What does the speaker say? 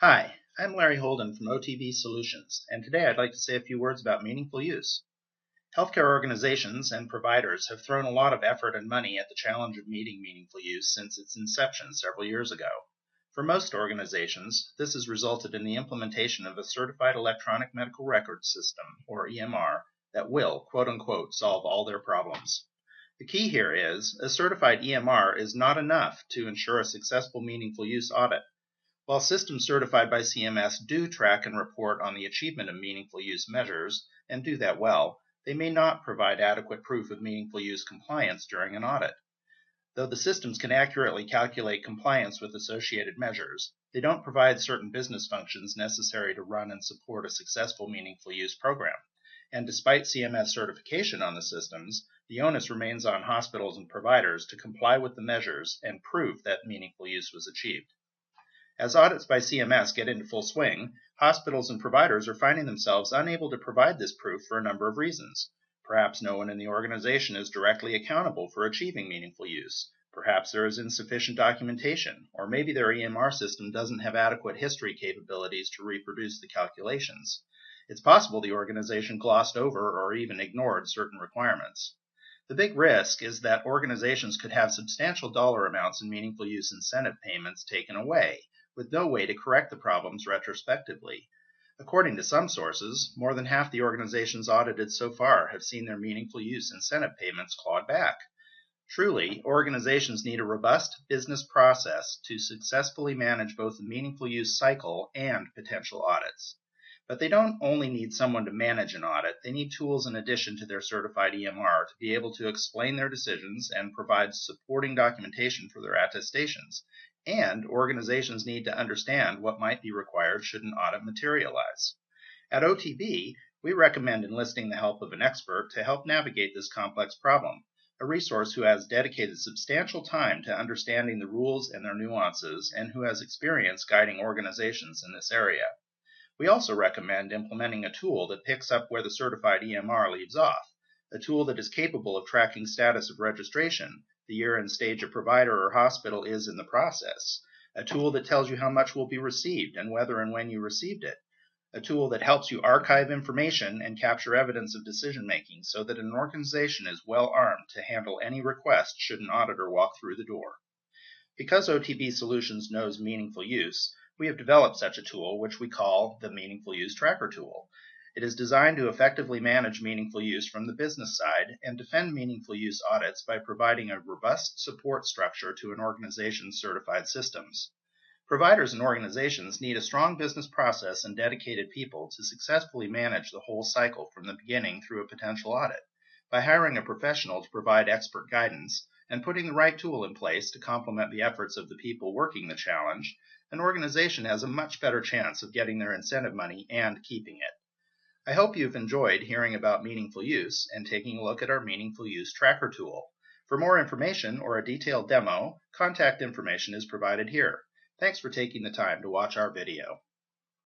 Hi, I'm Larry Holden from OTB Solutions, and today I'd like to say a few words about meaningful use. Healthcare organizations and providers have thrown a lot of effort and money at the challenge of meeting meaningful use since its inception several years ago. For most organizations, this has resulted in the implementation of a certified electronic medical records system, or EMR, that will, quote-unquote, solve all their problems. The key here is, a certified EMR is not enough to ensure a successful meaningful use audit. While systems certified by CMS do track and report on the achievement of meaningful use measures, and do that well, they may not provide adequate proof of meaningful use compliance during an audit. Though the systems can accurately calculate compliance with associated measures, they don't provide certain business functions necessary to run and support a successful meaningful use program. And despite CMS certification on the systems, the onus remains on hospitals and providers to comply with the measures and prove that meaningful use was achieved. As audits by CMS get into full swing, hospitals and providers are finding themselves unable to provide this proof for a number of reasons. Perhaps no one in the organization is directly accountable for achieving meaningful use. Perhaps there is insufficient documentation, or maybe their EMR system doesn't have adequate history capabilities to reproduce the calculations. It's possible the organization glossed over or even ignored certain requirements. The big risk is that organizations could have substantial dollar amounts in meaningful use incentive payments taken away, with no way to correct the problems retrospectively. According to some sources, more than half the organizations audited so far have seen their meaningful use incentive payments clawed back. Truly, organizations need a robust business process to successfully manage both the meaningful use cycle and potential audits. But they don't only need someone to manage an audit, they need tools in addition to their certified EMR to be able to explain their decisions and provide supporting documentation for their attestations. And organizations need to understand what might be required should an audit materialize. At OTB, we recommend enlisting the help of an expert to help navigate this complex problem, a resource who has dedicated substantial time to understanding the rules and their nuances and who has experience guiding organizations in this area. We also recommend implementing a tool that picks up where the certified EMR leaves off, a tool that is capable of tracking status of registration, the year and stage a provider or hospital is in the process, a tool that tells you how much will be received and whether and when you received it, a tool that helps you archive information and capture evidence of decision making so that an organization is well armed to handle any request should an auditor walk through the door. Because OTB Solutions knows meaningful use, we have developed such a tool which we call the Meaningful Use Tracker tool. It is designed to effectively manage meaningful use from the business side and defend meaningful use audits by providing a robust support structure to an organization's certified systems. Providers and organizations need a strong business process and dedicated people to successfully manage the whole cycle from the beginning through a potential audit. By hiring a professional to provide expert guidance and putting the right tool in place to complement the efforts of the people working the challenge, an organization has a much better chance of getting their incentive money and keeping it. I hope you've enjoyed hearing about meaningful use and taking a look at our Meaningful Use Tracker tool. For more information or a detailed demo, contact information is provided here. Thanks for taking the time to watch our video.